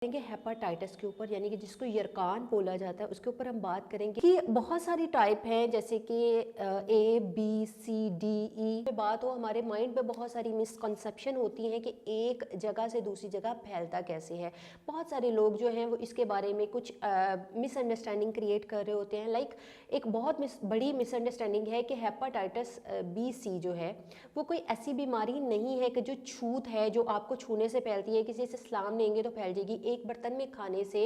करेंगे हेपाटाइटिस के ऊपर, यानी कि जिसको यरकान बोला जाता है, उसके ऊपर हम बात करेंगे कि बहुत सारी टाइप हैं, जैसे कि A B C D E. बात हो, हमारे माइंड में बहुत सारी मिसकंसेप्शन होती हैं कि एक जगह से दूसरी जगह फैलता कैसे है। बहुत सारे लोग जो हैं वो इसके बारे में कुछ मिसअंडरस्टैंडिंग क्रिएट कर रहे होते हैं। लाइक एक बहुत बड़ी मिसअंडरस्टैंडिंग है कि हेपाटाइटिस बी सी जो है वो कोई ऐसी बीमारी नहीं है कि जो छूत है, जो आपको छूने से फैलती है, किसी से सलाम लेंगे तो फैल जाएगी, एक बर्तन में खाने से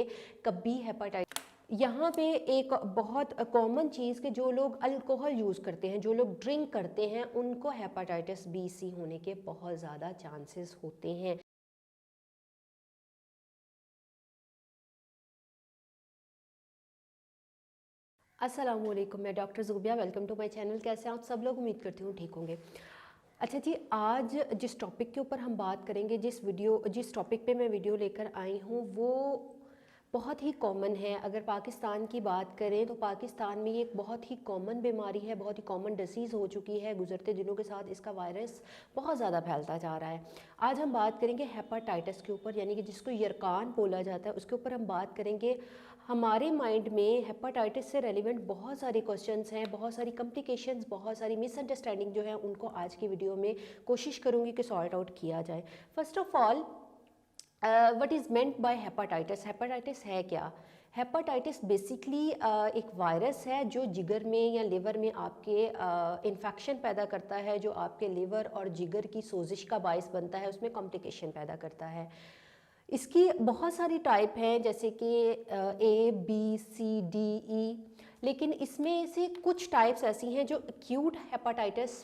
कभी हेपाटाइटिस। यहाँ पे एक बहुत कॉमन चीज़ कि जो लोग अल्कोहल यूज़ करते हैं, जो लोग ड्रिंक करते हैं, उनको हेपाटाइटिस बी सी होने के बहुत ज़्यादा चांसेस होते हैं। अस्सलामुअलैकुम, मैं doctor Zubia, welcome to my channel. कैसे हैं आप सब लोग? उम्मीद करती हूँ ठीक होंगे। अच्छा जी, आज जिस टॉपिक के ऊपर हम बात करेंगे, जिस टॉपिक पे मैं वीडियो लेकर आई हूँ, वो बहुत ही कॉमन है। अगर पाकिस्तान की बात करें तो पाकिस्तान में ये एक बहुत ही कॉमन बीमारी है, बहुत ही कॉमन डिसीज़ हो चुकी है। गुजरते दिनों के साथ इसका वायरस बहुत ज़्यादा फैलता जा रहा है। आज हम बात करेंगे हेपाटाइटिस के ऊपर, यानी कि जिसको यरकान बोला जाता है, उसके ऊपर हम बात करेंगे। हमारे माइंड में हेपाटाइटिस से रेलिवेंट बहुत सारे क्वेश्चंस हैं, बहुत सारी कॉम्प्लिकेशंस, बहुत सारी मिसअंडरस्टैंडिंग जो है उनको आज की वीडियो में कोशिश करूँगी कि सॉर्ट आउट किया जाए। First of all, what is meant by hepatitis? Hepatitis है क्या? हेपाटाइटिस बेसिकली एक वायरस है जो जिगर में या लिवर में आपके इन्फेक्शन पैदा करता है, जो आपके लिवर और जिगर की सोजिश का बायस बनता है, उसमें कॉम्प्लिकेशन पैदा करता है। इसकी बहुत सारी टाइप हैं, जैसे कि A B C D E, लेकिन इसमें से कुछ टाइप्स ऐसी हैं जो एक्यूट हेपाटाइटिस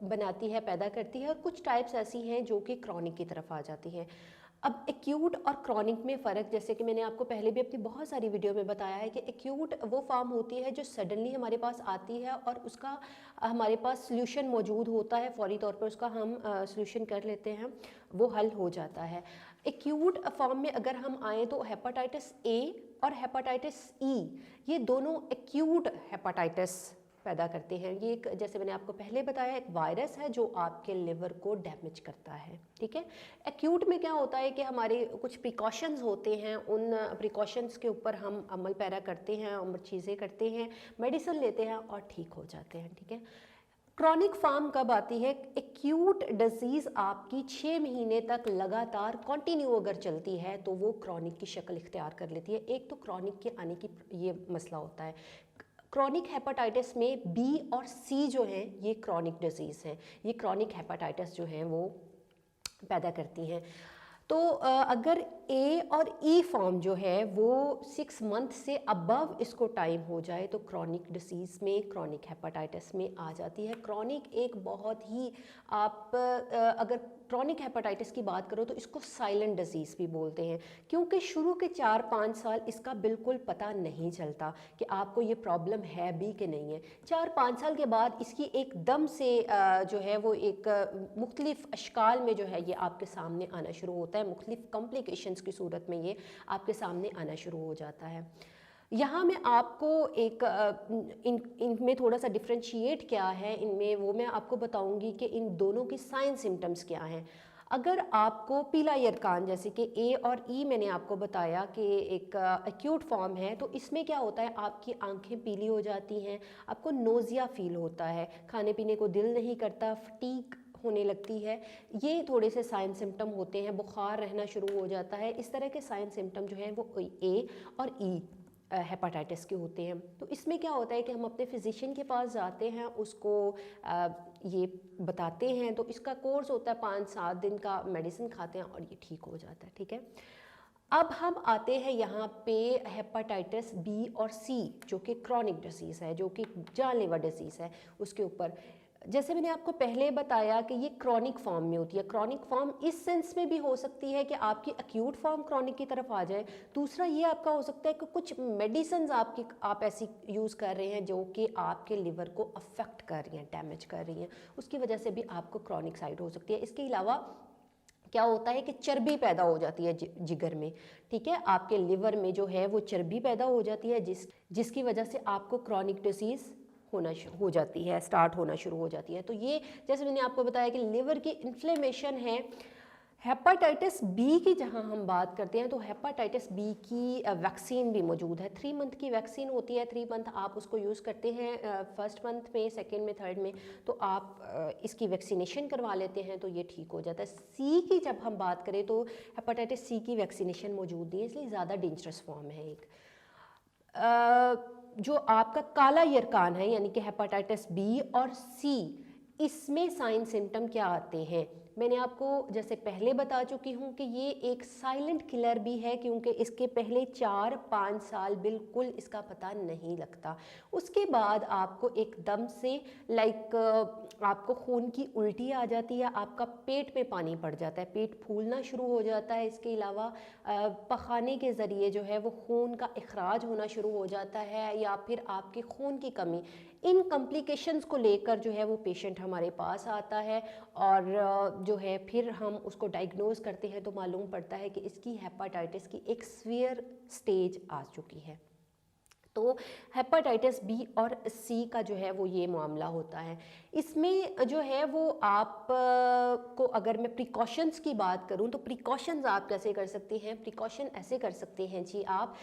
बनाती है, पैदा करती है, और कुछ टाइप्स ऐसी हैं जो कि क्रॉनिक की तरफ आ जाती हैं। अब एक्यूट और क्रॉनिक में फ़र्क, जैसे कि मैंने आपको पहले भी अपनी बहुत सारी वीडियो में बताया है कि एक्यूट वो फॉर्म होती है जो सडनली हमारे पास आती है और उसका हमारे पास सॉल्यूशन मौजूद होता है, फौरी तौर पर उसका हम सॉल्यूशन कर लेते हैं, वो हल हो जाता है। एक्यूट फॉर्म में अगर हम आएँ तो हेपाटाइटिस ए और हेपाटाइटिस ई, ये दोनों एक्यूट हेपाटाइटिस पैदा करते हैं। ये एक, जैसे मैंने आपको पहले बताया, एक वायरस है जो आपके लिवर को डैमेज करता है। ठीक है। एक्यूट में क्या होता है कि हमारे कुछ प्रिकॉशंस होते हैं, उन प्रिकॉशंस के ऊपर हम अमल पैरा करते हैं और चीज़ें करते हैं, मेडिसिन लेते हैं और ठीक हो जाते हैं। ठीक है। क्रॉनिक फॉर्म कब आती है? एक्यूट डिजीज़ आपकी 6 महीने तक लगातार कंटिन्यू अगर चलती है तो वो क्रॉनिक की शक्ल इख्तियार कर लेती है। एक तो क्रॉनिक के आने की ये मसला होता है। क्रॉनिक हेपाटाइटिस में बी और सी जो हैं ये क्रॉनिक डिजीज़ हैं, ये क्रॉनिक हेपाटाइटिस जो हैं वो पैदा करती हैं। तो अगर ए और ई फॉर्म जो है वो 6 मंथ से अबव इसको टाइम हो जाए तो क्रॉनिक डिसीज़ में, क्रॉनिक हेपाटाइटिस में आ जाती है। क्रॉनिक एक बहुत ही, आप अगर क्रॉनिक हेपाटाइटिस की बात करो तो इसको साइलेंट डिजीज़ भी बोलते हैं, क्योंकि शुरू के 4-5 साल इसका बिल्कुल पता नहीं चलता कि आपको ये प्रॉब्लम है भी कि नहीं है। 4-5 साल के बाद इसकी एकदम से जो है वो एक मुख्तलिफ अशकाल में जो है ये आपके सामने आना शुरू होता है, मुख्तलिफ कॉम्प्लिकेशंस की सूरत में ये आपके सामने आना शुरू हो जाता है। यहाँ मैं आपको एक इनमें थोड़ा सा डिफ्रेंशिएट क्या है इनमें, वो मैं आपको बताऊंगी कि इन दोनों की साइन सिम्टम्स क्या हैं। अगर आपको पीला यरकान, जैसे कि ए और ई मैंने आपको बताया कि एक एक्यूट फॉर्म है, तो इसमें क्या होता है, आपकी आंखें पीली हो जाती हैं, आपको नोज़िया फील होता है, खाने पीने को दिल नहीं करता, फटीग होने लगती है, ये थोड़े से साइन सिम्टम होते हैं। बुखार रहना शुरू हो जाता है। इस तरह के साइन सिम्टम जो हैं वो ए और ई हेपाटाइटिस के होते हैं। तो इसमें क्या होता है कि हम अपने फिजिशियन के पास जाते हैं, उसको ये बताते हैं, तो इसका कोर्स होता है 5-7 दिन का, मेडिसिन खाते हैं और ये ठीक हो जाता है। ठीक है। अब हम आते हैं यहाँ पे हेपाटाइटिस बी और सी, जो कि क्रॉनिक डिसीज़ है, जो कि जानलेवा डिसीज़ है, उसके ऊपर। जैसे मैंने आपको पहले बताया कि ये क्रॉनिक फॉर्म में होती है। क्रॉनिक फॉर्म इस सेंस में भी हो सकती है कि आपकी एक्यूट फॉर्म क्रॉनिक की तरफ आ जाए। दूसरा ये आपका हो सकता है कि कुछ मेडिसिन आप ऐसी यूज़ कर रहे हैं जो कि आपके लिवर को अफेक्ट कर रही हैं, डैमेज कर रही हैं, उसकी वजह से भी आपको क्रॉनिक साइड हो सकती है। इसके अलावा क्या होता है कि चर्बी पैदा हो जाती है जिगर में। ठीक है। आपके लिवर में जो है वो चर्बी पैदा हो जाती है, जिसकी वजह से आपको क्रॉनिक डिसीज़ हो जाती है, स्टार्ट होना शुरू हो जाती है। तो ये, जैसे मैंने आपको बताया कि लिवर की इन्फ्लेमेशन है, हेपाटाइटिस बी की जहां हम बात करते हैं तो हेपाटाइटिस बी की वैक्सीन भी मौजूद है। 3 मंथ की वैक्सीन होती है, 3 मंथ आप उसको यूज़ करते हैं, फर्स्ट मंथ में, सेकेंड में, थर्ड में, तो आप इसकी वैक्सीनेशन करवा लेते हैं तो ये ठीक हो जाता है। सी की जब हम बात करें तो हेपाटाइटिस सी की वैक्सीनेशन मौजूद नहीं है, इसलिए ज़्यादा डेंजरस फॉर्म है एक। जो आपका काला यरकान है यानी कि हेपाटाइटिस बी और सी, इसमें साइन सिम्टम क्या आते हैं? मैंने आपको जैसे पहले बता चुकी हूँ कि ये एक साइलेंट किलर भी है, क्योंकि इसके पहले 4-5 साल बिल्कुल इसका पता नहीं लगता। उसके बाद आपको एकदम से आपको खून की उल्टी आ जाती है, आपका पेट में पानी पड़ जाता है, पेट फूलना शुरू हो जाता है। इसके अलावा पखाने के ज़रिए जो है वो खून का इखराज होना शुरू हो जाता है, या फिर आपके खून की कमी। इन कॉम्प्लिकेशंस को लेकर जो है वो पेशेंट हमारे पास आता है, और जो है फिर हम उसको डायग्नोज करते हैं तो मालूम पड़ता है कि इसकी हेपाटाइटिस की एक सीवियर स्टेज आ चुकी है। तो हेपाटाइटिस बी और सी का जो है वो ये मामला होता है। इसमें जो है वो आप को अगर मैं प्रिकॉशंस की बात करूं तो प्रिकॉशंस आप कैसे कर सकते हैं? प्रिकॉशन ऐसे कर सकते हैं जी आप,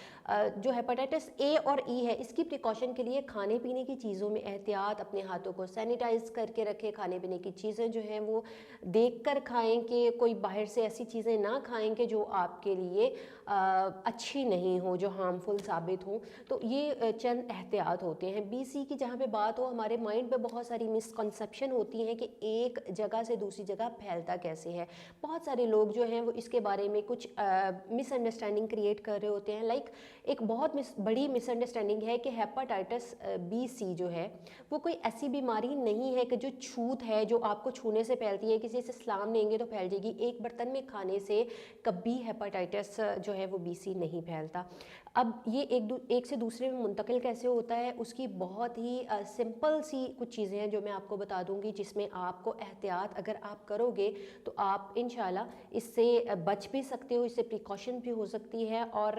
जो हेपाटाइटिस ए और ई है इसकी प्रिकॉशन के लिए खाने पीने की चीज़ों में एहतियात, अपने हाथों को सैनिटाइज करके रखें, खाने पीने की चीज़ें जो हैं वो देख कर खाएँ कि कोई बाहर से ऐसी चीज़ें ना खाएँ कि जो आपके लिए अच्छी नहीं हो, जो हार्मफुल साबित हो। तो ये चंद एहतियात होते हैं। BC की जहाँ पे बात हो, हमारे माइंड में बहुत सारी मिसकंसेप्शन होती हैं कि एक जगह से दूसरी जगह फैलता कैसे है। बहुत सारे लोग जो हैं वो इसके बारे में कुछ मिसअंडरस्टैंडिंग क्रिएट कर रहे होते हैं। एक बहुत बड़ी मिसअंडरस्टैंडिंग है कि हेपाटाइटिस BC जो है वो कोई ऐसी बीमारी नहीं है कि जो छूत है, जो आपको छूने से फैलती है, किसी से सलाम लेंगे तो फैल जाएगी। एक बर्तन में खाने से कभी हेपाटाइटिस जो है वो BC नहीं फैलता। अब ये एक से दूसरे में मुंतकिल कैसे होता है, उसकी बहुत ही सिंपल सी कुछ चीज़ें हैं जो मैं आपको बता दूंगी, जिसमें आपको एहतियात अगर आप करोगे तो आप इंशाल्लाह इससे बच भी सकते हो, इससे प्रिकॉशन भी हो सकती है। और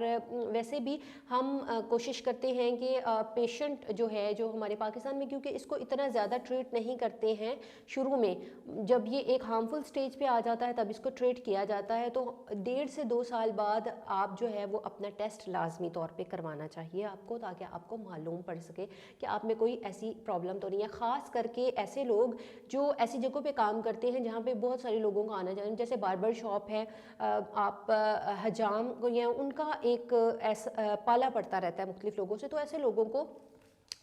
वैसे भी हम कोशिश करते हैं कि पेशेंट जो है, जो हमारे पाकिस्तान में क्योंकि इसको इतना ज़्यादा ट्रीट नहीं करते हैं शुरू में, जब ये एक हार्मफुल स्टेज पे आ जाता है तब इसको ट्रीट किया जाता है। तो 1.5 से 2 साल बाद आप जो है वो अपना टेस्ट लाजमी तौर पे करवाना चाहिए आपको, ताकि आपको मालूम पड़ सके कि आप में कोई ऐसी प्रॉब्लम तो नहीं है। ख़ास करके ऐसे लोग जो ऐसी जगहों पे काम करते हैं जहाँ पे बहुत सारे लोगों का आना जाना, जैसे बार्बर शॉप है, आप हजाम या उनका एक ऐसा पाला पड़ता रहता है मुख्तलिफ लोगों से, तो ऐसे लोगों को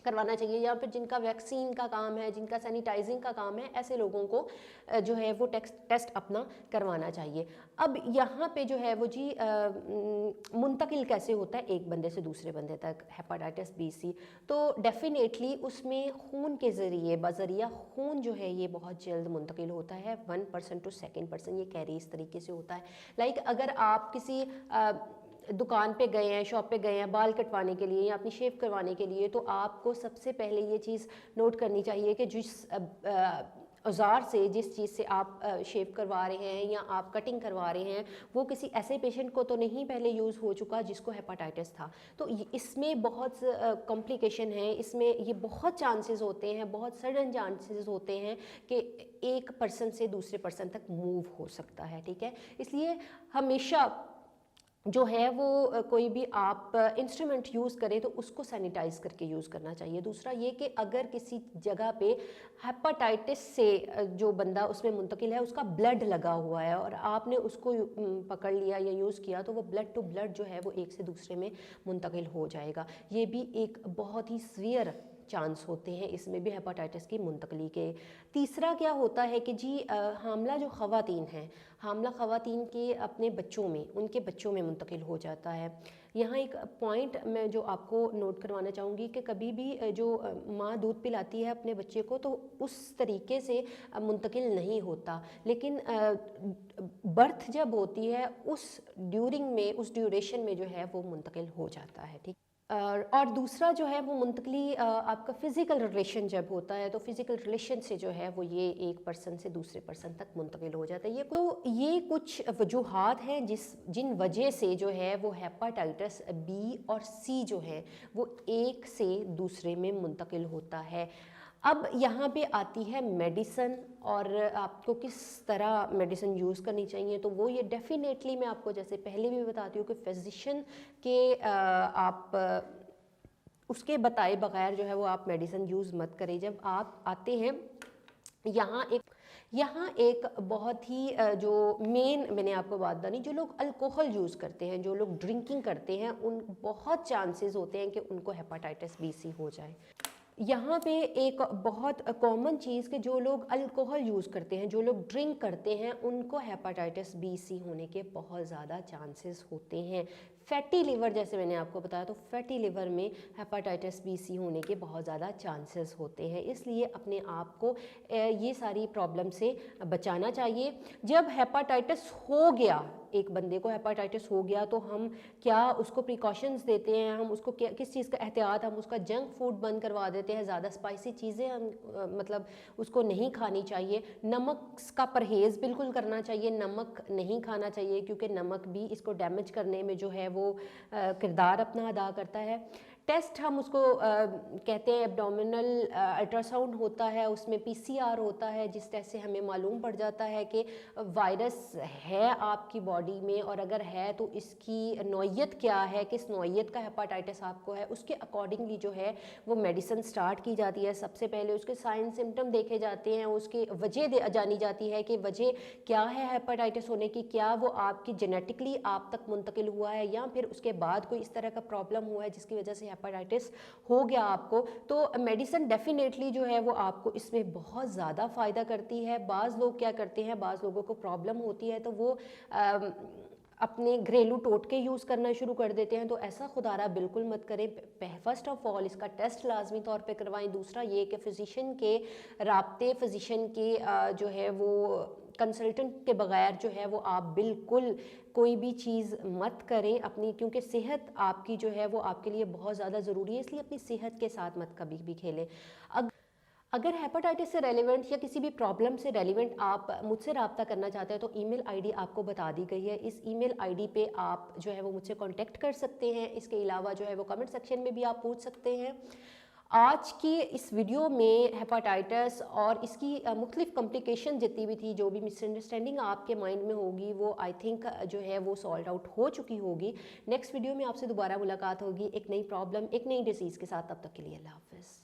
करवाना चाहिए। या फिर जिनका वैक्सीन का काम है, जिनका सैनिटाइजिंग का काम है, ऐसे लोगों को जो है वो टेस्ट अपना करवाना चाहिए। अब यहाँ पे जो है वो जी मुंतकिल कैसे होता है एक बंदे से दूसरे बंदे तक हेपाटाइटिस BC, तो डेफिनेटली उसमें खून के ज़रिए बज़रिया खून जो है ये बहुत जल्द मुंतकिल होता है। 1% to 2% ये कैरी इस तरीके से होता है। अगर आप किसी दुकान पे गए हैं, शॉप पे गए हैं बाल कटवाने के लिए या अपनी शेव करवाने के लिए, तो आपको सबसे पहले ये चीज़ नोट करनी चाहिए कि जिस औज़ार से, जिस चीज़ से आप शेव करवा रहे हैं या आप कटिंग करवा रहे हैं, वो किसी ऐसे पेशेंट को तो नहीं पहले यूज़ हो चुका जिसको हेपाटाइटिस था। तो इसमें बहुत कॉम्प्लिकेशन है, इसमें ये बहुत चांसेस होते हैं, बहुत सडन चांसेस होते हैं कि एक पर्सन से दूसरे पर्सन तक मूव हो सकता है। ठीक है, इसलिए हमेशा जो है वो कोई भी आप इंस्ट्रूमेंट यूज़ करें तो उसको सैनिटाइज़ करके यूज़ करना चाहिए। दूसरा ये कि अगर किसी जगह पे हेपाटाइटिस से जो बंदा उसमें मुंतकिल है उसका ब्लड लगा हुआ है और आपने उसको पकड़ लिया या यूज़ किया, तो वो ब्लड टू ब्लड जो है वो एक से दूसरे में मुंतकिल हो जाएगा। ये भी एक बहुत ही सीवियर चांस होते हैं इसमें भी हेपाटाइटिस की मुंतकली के। तीसरा क्या होता है कि जी हामला जो ख़वातीन हैं, हामला ख़वातीन के अपने बच्चों में, उनके बच्चों में मुंतकिल हो जाता है। यहाँ एक पॉइंट मैं जो आपको नोट करवाना चाहूँगी कि कभी भी जो माँ दूध पिलाती है अपने बच्चे को तो उस तरीके से मुंतकिल नहीं होता, लेकिन बर्थ जब होती है उस ड्यूरेशन में जो है वो मुंतकिल हो जाता है। ठीक, और दूसरा जो है वो मुंतकली आपका फ़िज़िकल रिलेशन जब होता है, तो फ़िज़िकल रिलेशन से जो है वो ये एक पर्सन से दूसरे पर्सन तक मुंतकिल हो जाता है। ये कुछ वजूहात हैं जिन वजह से जो है वो हेपाटाइटिस B और C जो है वो एक से दूसरे में मुंतकिल होता है। اب یہاں پہ آتی ہے میڈیسن، اور آپ کو کس طرح میڈیسن یوز کرنی چاہیے. تو وہ یہ ڈیفینیٹلی میں آپ کو جیسے پہلے بھی بتاتی ہوں کہ فزیشین کے آپ اس کے بتائے بغیر جو ہے وہ آپ میڈیسن یوز مت کریں. جب آپ آتے ہیں یہاں ایک بہت ہی جو مین میں نے آپ کو بات بتانی، جو لوگ الکوہل یوز کرتے ہیں، جو لوگ ڈرنکنگ کرتے ہیں، ان بہت چانسز ہوتے ہیں کہ ان کو ہیپاٹائٹس بی سی ہو جائے. یہاں پہ ایک بہت کامن چیز کہ جو لوگ الکوہل یوز کرتے ہیں، جو لوگ ڈرنک کرتے ہیں، ان کو ہیپاٹائٹس بی سی ہونے کے بہت زیادہ چانسز ہوتے ہیں. فیٹی لیور جیسے میں نے آپ کو بتایا، تو فیٹی لیور میں ہیپاٹائٹس بی سی ہونے کے بہت زیادہ چانسز ہوتے ہیں. اس لیے اپنے آپ کو یہ ساری پرابلم سے بچانا چاہیے. جب ہیپاٹائٹس ہو گیا، ایک بندے کو ہیپاٹائٹس ہو گیا، تو ہم کیا اس کو پریکاشنز دیتے ہیں، ہم اس کو کس چیز کا احتیاط، ہم اس کا جنک فوڈ بند کروا دیتے ہیں. زیادہ اسپائسی چیزیں ہم مطلب اس کو نہیں کھانی چاہیے. نمک کا پرہیز بالکل کرنا چاہیے، نمک نہیں کھانا چاہیے، کیونکہ نمک بھی اس کو ڈیمیج کرنے میں جو ہے وہ کردار اپنا ادا کرتا ہے. ٹیسٹ ہم اس کو کہتے ہیں ایبڈومینل الٹرا ساؤنڈ ہوتا ہے، اس میں پی سی آر ہوتا ہے، جس ٹیسٹ سے ہمیں معلوم پڑ جاتا ہے کہ وائرس ہے آپ کی باڈی میں، اور اگر ہے تو اس کی نوعیت کیا ہے، کس نوعیت کا ہیپاٹائٹس آپ کو ہے. اس کے اکارڈنگلی جو ہے وہ میڈیسن سٹارٹ کی جاتی ہے. سب سے پہلے اس کے سائن سمٹم دیکھے جاتے ہیں، اس کی وجہ جانی جاتی ہے کہ وجہ کیا ہے ہیپاٹائٹس ہونے کی. کیا وہ آپ کی جینیٹکلی آپ تک منتقل ہوا ہے، یا پھر اس کے بعد کوئی اس طرح کا پرابلم ہوا ہے جس کی وجہ سے ہیپاٹائٹس ہو گیا آپ کو. تو میڈیسن ڈیفینیٹلی جو ہے وہ آپ کو اس میں بہت زیادہ فائدہ کرتی ہے. بعض لوگ کیا کرتے ہیں، بعض لوگوں کو پرابلم ہوتی ہے تو وہ اپنے گھریلو ٹوٹکے یوز کرنا شروع کر دیتے ہیں. تو ایسا خدا رہا بالکل مت کریں. فرسٹ آف آل اس کا ٹیسٹ لازمی طور پہ کروائیں. دوسرا یہ کہ فزیشین کے رابطے، فزیشین کے جو ہے وہ کنسلٹنٹ کے بغیر جو ہے وہ آپ بالکل کوئی بھی چیز مت کریں اپنی، کیونکہ صحت آپ کی جو ہے وہ آپ کے لیے بہت زیادہ ضروری ہے. اس لیے اپنی صحت کے ساتھ مت کبھی بھی کھیلیں. اگر ہیپاٹائٹس سے ریلیونٹ یا کسی بھی پرابلم سے ریلیونٹ آپ مجھ سے رابطہ کرنا چاہتے ہیں تو ای میل آئی ڈی آپ کو بتا دی گئی ہے. اس ای میل آئی ڈی پہ آپ جو ہے وہ مجھ سے کانٹیکٹ کر سکتے ہیں. اس کے علاوہ جو ہے وہ کمنٹ سیکشن میں بھی آپ پوچھ سکتے ہیں. آج کی اس ویڈیو میں ہیپاٹائٹس اور اس کی مختلف کمپلیکیشن جتنی بھی تھی، جو بھی مس انڈرسٹینڈنگ آپ کے مائنڈ میں ہوگی، وہ آئی تھنک جو ہے وہ سالٹ آؤٹ ہو چکی ہوگی. نیکسٹ ویڈیو میں آپ سے دوبارہ ملاقات ہوگی ایک نئی پرابلم، ایک نئی ڈیزیز کے ساتھ. تب تک کے لیے اللہ حافظ.